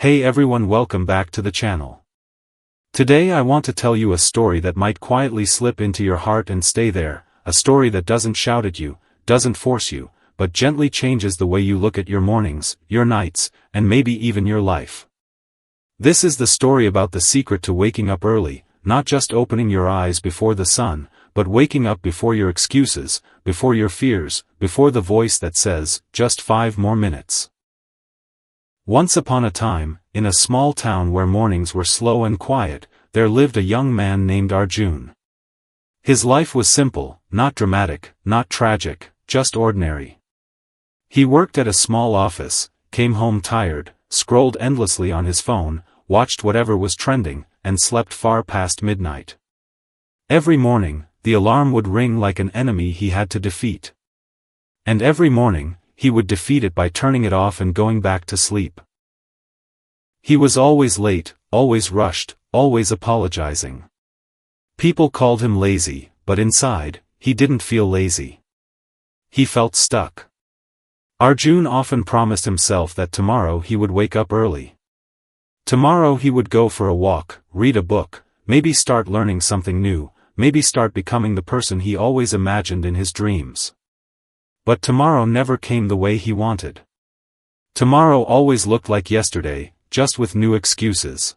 Hey everyone, welcome back to the channel. Today I want to tell you a story that might quietly slip into your heart and stay there, a story that doesn't shout at you, doesn't force you, but gently changes the way you look at your mornings, your nights, and maybe even your life. This is the story about the secret to waking up early, not just opening your eyes before the sun, but waking up before your excuses, before your fears, before the voice that says, just 5 more minutes. Once upon a time, in a small town where mornings were slow and quiet, there lived a young man named Arjun. His life was simple, not dramatic, not tragic, just ordinary. He worked at a small office, came home tired, scrolled endlessly on his phone, watched whatever was trending, and slept far past midnight. Every morning, the alarm would ring like an enemy he had to defeat. And every morning, he would defeat it by turning it off and going back to sleep. He was always late, always rushed, always apologizing. People called him lazy, but inside, he didn't feel lazy. He felt stuck. Arjun often promised himself that tomorrow he would wake up early. Tomorrow he would go for a walk, read a book, maybe start learning something new, maybe start becoming the person he always imagined in his dreams. But tomorrow never came the way he wanted. Tomorrow always looked like yesterday, just with new excuses.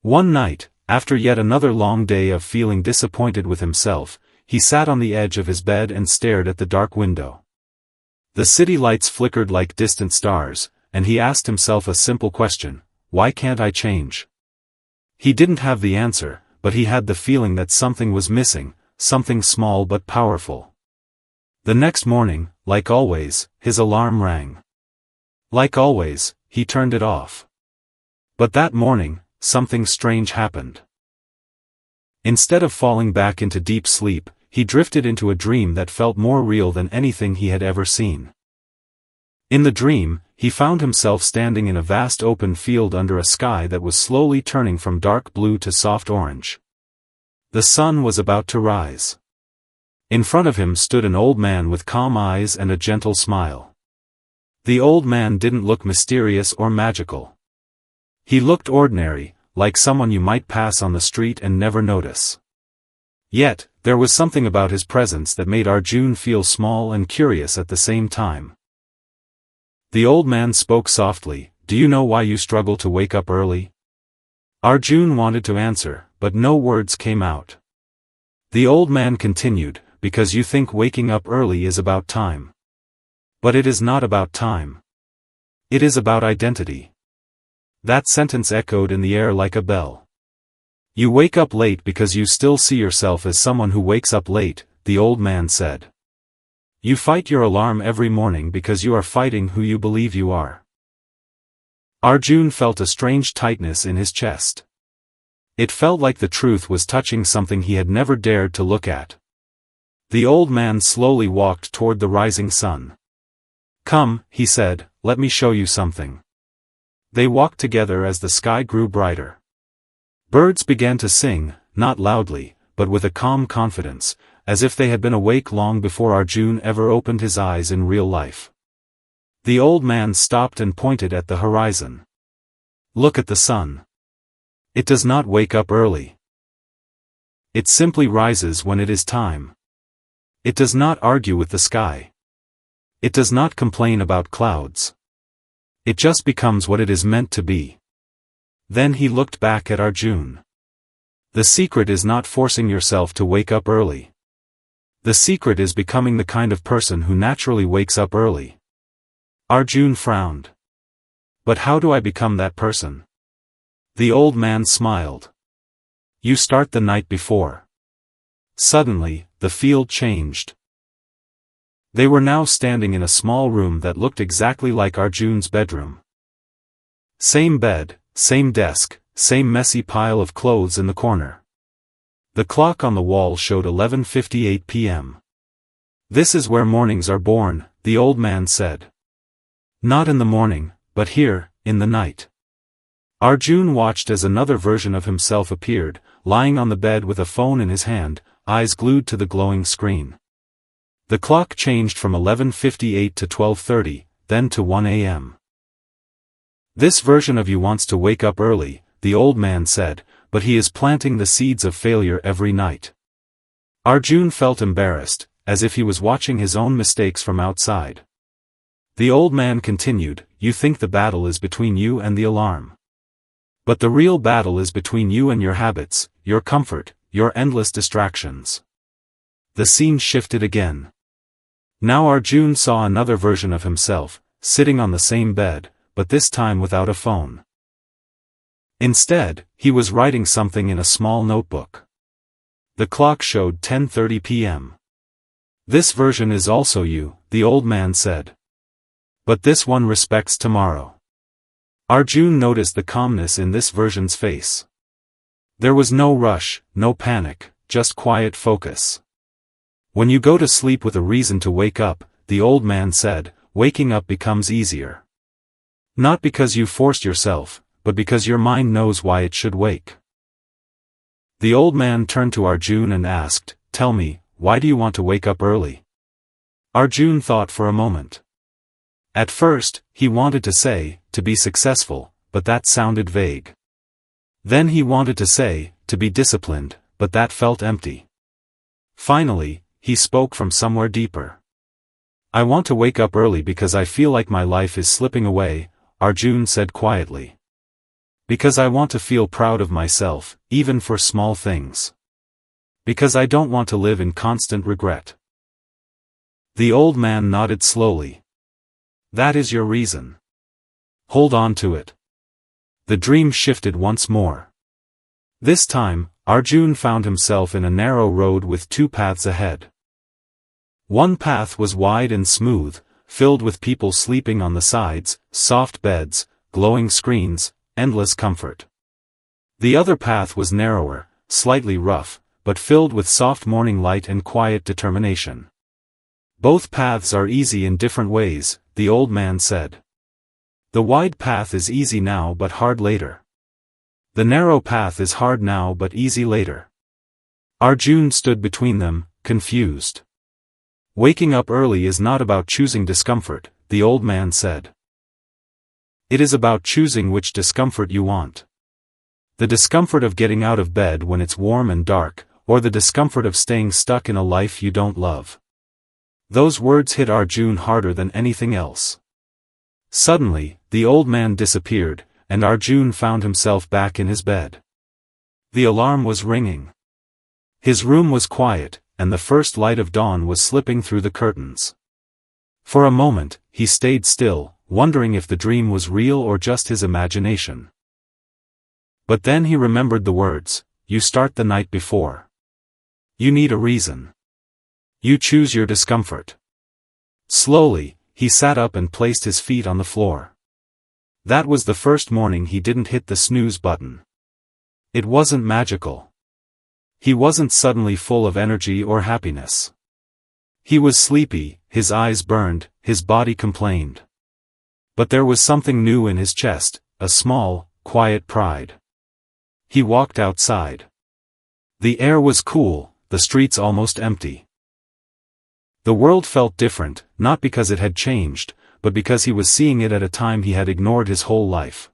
One night, after yet another long day of feeling disappointed with himself, he sat on the edge of his bed and stared at the dark window. The city lights flickered like distant stars, and he asked himself a simple question: why can't I change? He didn't have the answer, but he had the feeling that something was missing, something small but powerful. The next morning, like always, his alarm rang. Like always, he turned it off. But that morning, something strange happened. Instead of falling back into deep sleep, he drifted into a dream that felt more real than anything he had ever seen. In the dream, he found himself standing in a vast open field under a sky that was slowly turning from dark blue to soft orange. The sun was about to rise. In front of him stood an old man with calm eyes and a gentle smile. The old man didn't look mysterious or magical. He looked ordinary, like someone you might pass on the street and never notice. Yet, there was something about his presence that made Arjun feel small and curious at the same time. The old man spoke softly, "Do you know why you struggle to wake up early?" Arjun wanted to answer, but no words came out. The old man continued, "Because you think waking up early is about time. But it is not about time. It is about identity." That sentence echoed in the air like a bell. "You wake up late because you still see yourself as someone who wakes up late," the old man said. "You fight your alarm every morning because you are fighting who you believe you are." Arjun felt a strange tightness in his chest. It felt like the truth was touching something he had never dared to look at. The old man slowly walked toward the rising sun. "Come," he said, "let me show you something." They walked together as the sky grew brighter. Birds began to sing, not loudly, but with a calm confidence, as if they had been awake long before Arjun ever opened his eyes in real life. The old man stopped and pointed at the horizon. "Look at the sun. It does not wake up early. It simply rises when it is time. It does not argue with the sky. It does not complain about clouds. It just becomes what it is meant to be." Then he looked back at Arjun. "The secret is not forcing yourself to wake up early. The secret is becoming the kind of person who naturally wakes up early." Arjun frowned. "But how do I become that person?" The old man smiled. "You start the night before." Suddenly, the field changed. They were now standing in a small room that looked exactly like Arjun's bedroom. Same bed, same desk, same messy pile of clothes in the corner. The clock on the wall showed 11:58 p.m. "This is where mornings are born," the old man said. "Not in the morning, but here, in the night." Arjun watched as another version of himself appeared, lying on the bed with a phone in his hand, eyes glued to the glowing screen. The clock changed from 11:58 to 12:30, then to 1 a.m. This version of you wants to wake up early, the old man said, but he is planting the seeds of failure every night. Arjun felt embarrassed, as if he was watching his own mistakes from outside. The old man continued, you think the battle is between you and the alarm. But the real battle is between you and your habits, your comfort, your endless distractions. The scene shifted again. Now Arjun saw another version of himself, sitting on the same bed, but this time without a phone. Instead, he was writing something in a small notebook. The clock showed 10:30 p.m. This version is also you, the old man said. But this one respects tomorrow. Arjun noticed the calmness in this version's face. There was no rush, no panic, just quiet focus. When you go to sleep with a reason to wake up, the old man said, waking up becomes easier. Not because you forced yourself, but because your mind knows why it should wake. The old man turned to Arjun and asked, tell me, why do you want to wake up early? Arjun thought for a moment. At first, he wanted to say, to be successful, but that sounded vague. Then he wanted to say, to be disciplined, but that felt empty. Finally, he spoke from somewhere deeper. I want to wake up early because I feel like my life is slipping away, Arjun said quietly. Because I want to feel proud of myself, even for small things. Because I don't want to live in constant regret. The old man nodded slowly. That is your reason. Hold on to it. The dream shifted once more. This time, Arjun found himself in a narrow road with two paths ahead. One path was wide and smooth, filled with people sleeping on the sides, soft beds, glowing screens, endless comfort. The other path was narrower, slightly rough, but filled with soft morning light and quiet determination. Both paths are easy in different ways, the old man said. The wide path is easy now but hard later. The narrow path is hard now but easy later. Arjun stood between them, confused. Waking up early is not about choosing discomfort, the old man said. It is about choosing which discomfort you want. The discomfort of getting out of bed when it's warm and dark, or the discomfort of staying stuck in a life you don't love. Those words hit Arjun harder than anything else. Suddenly, the old man disappeared, and Arjun found himself back in his bed. The alarm was ringing. His room was quiet, and the first light of dawn was slipping through the curtains. For a moment, he stayed still, wondering if the dream was real or just his imagination. But then he remembered the words, you start the night before. You need a reason. You choose your discomfort. Slowly, he sat up and placed his feet on the floor. That was the first morning he didn't hit the snooze button. It wasn't magical. He wasn't suddenly full of energy or happiness. He was sleepy, his eyes burned, his body complained. But there was something new in his chest, a small, quiet pride. He walked outside. The air was cool, the streets almost empty. The world felt different, not because it had changed, but because he was seeing it at a time he had ignored his whole life.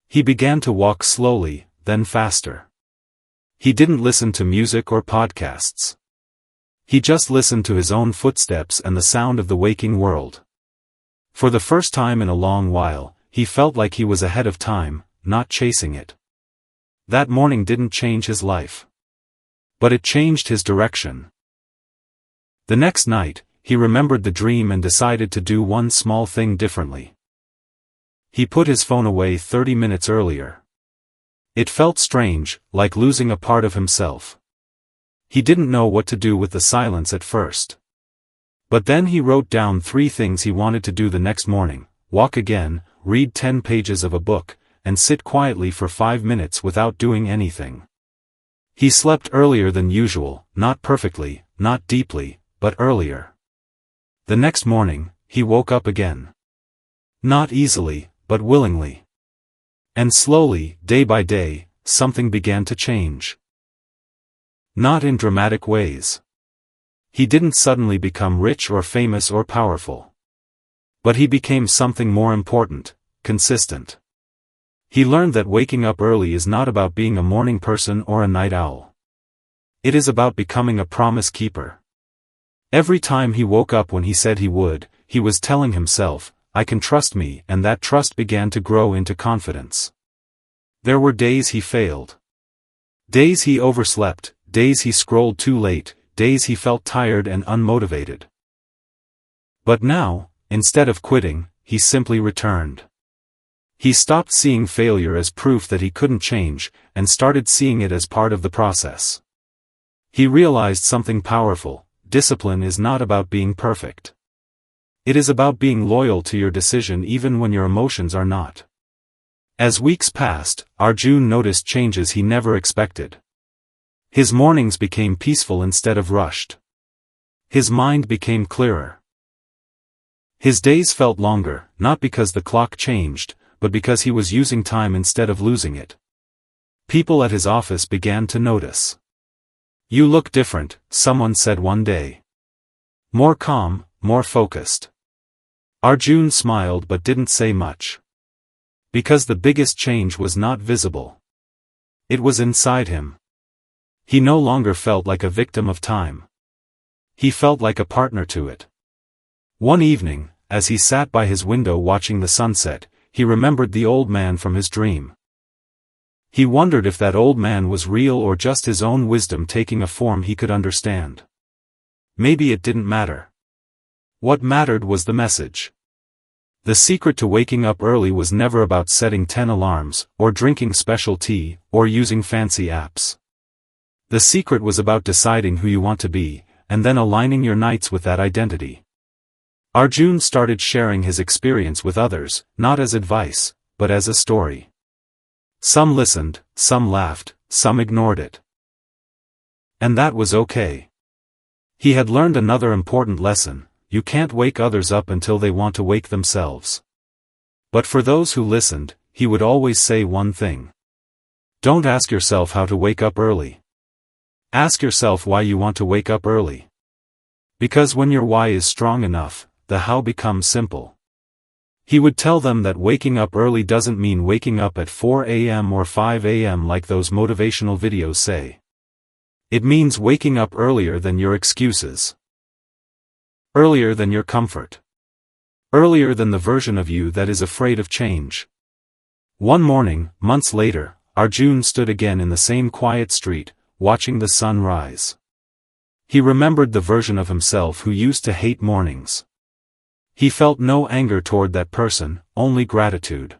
He began to walk slowly, then faster. He didn't listen to music or podcasts. He just listened to his own footsteps and the sound of the waking world. For the first time in a long while, he felt like he was ahead of time, not chasing it. That morning didn't change his life. But it changed his direction. The next night, he remembered the dream and decided to do one small thing differently. He put his phone away 30 minutes earlier. It felt strange, like losing a part of himself. He didn't know what to do with the silence at first. But then he wrote down 3 things he wanted to do the next morning: walk again, read 10 pages of a book, and sit quietly for 5 minutes without doing anything. He slept earlier than usual, not perfectly, not deeply, but earlier. The next morning, he woke up again. Not easily, but willingly. And slowly, day by day, something began to change. Not in dramatic ways. He didn't suddenly become rich or famous or powerful. But he became something more important: consistent. He learned that waking up early is not about being a morning person or a night owl. It is about becoming a promise keeper. Every time he woke up when he said he would, he was telling himself, "I can trust me," and that trust began to grow into confidence. There were days he failed. Days he overslept, days he scrolled too late, days he felt tired and unmotivated. But now, instead of quitting, he simply returned. He stopped seeing failure as proof that he couldn't change, and started seeing it as part of the process. He realized something powerful: discipline is not about being perfect. It is about being loyal to your decision even when your emotions are not. As weeks passed, Arjun noticed changes he never expected. His mornings became peaceful instead of rushed. His mind became clearer. His days felt longer, not because the clock changed, but because he was using time instead of losing it. People at his office began to notice. "You look different," someone said one day. "More calm, more focused." Arjun smiled but didn't say much. Because the biggest change was not visible. It was inside him. He no longer felt like a victim of time. He felt like a partner to it. One evening, as he sat by his window watching the sunset, he remembered the old man from his dream. He wondered if that old man was real or just his own wisdom taking a form he could understand. Maybe it didn't matter. What mattered was the message. The secret to waking up early was never about setting 10 alarms, or drinking special tea, or using fancy apps. The secret was about deciding who you want to be, and then aligning your nights with that identity. Arjun started sharing his experience with others, not as advice, but as a story. Some listened, some laughed, some ignored it. And that was okay. He had learned another important lesson: you can't wake others up until they want to wake themselves. But for those who listened, he would always say one thing. Don't ask yourself how to wake up early. Ask yourself why you want to wake up early. Because when your why is strong enough, the how becomes simple. He would tell them that waking up early doesn't mean waking up at 4 a.m. or 5 a.m. like those motivational videos say. It means waking up earlier than your excuses. Earlier than your comfort. Earlier than the version of you that is afraid of change. One morning, months later, Arjun stood again in the same quiet street, watching the sun rise. He remembered the version of himself who used to hate mornings. He felt no anger toward that person, only gratitude.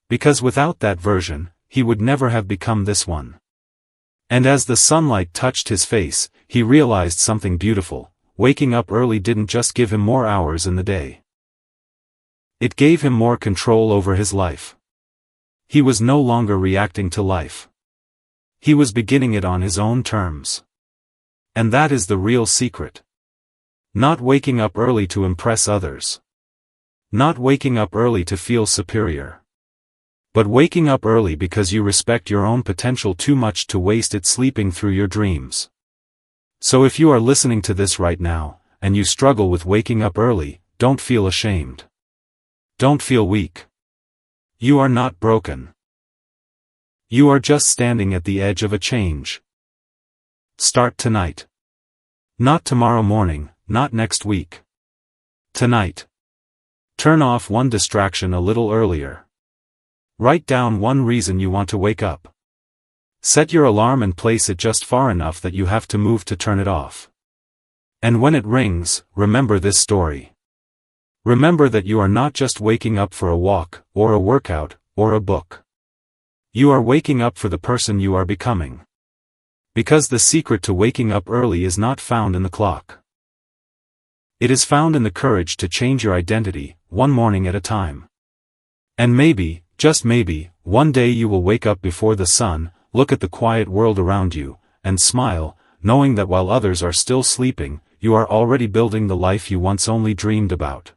Because without that version, he would never have become this one. And as the sunlight touched his face, he realized something beautiful: waking up early didn't just give him more hours in the day. It gave him more control over his life. He was no longer reacting to life. He was beginning it on his own terms. And that is the real secret. Not waking up early to impress others. Not waking up early to feel superior. But waking up early because you respect your own potential too much to waste it sleeping through your dreams. So if you are listening to this right now, and you struggle with waking up early, don't feel ashamed. Don't feel weak. You are not broken. You are just standing at the edge of a change. Start tonight. Not tomorrow morning, not next week. Tonight. Turn off one distraction a little earlier. Write down one reason you want to wake up. Set your alarm and place it just far enough that you have to move to turn it off. And when it rings, remember this story. Remember that you are not just waking up for a walk, or a workout, or a book. You are waking up for the person you are becoming. Because the secret to waking up early is not found in the clock. It is found in the courage to change your identity, one morning at a time. And maybe, just maybe, one day you will wake up before the sun, look at the quiet world around you, and smile, knowing that while others are still sleeping, you are already building the life you once only dreamed about.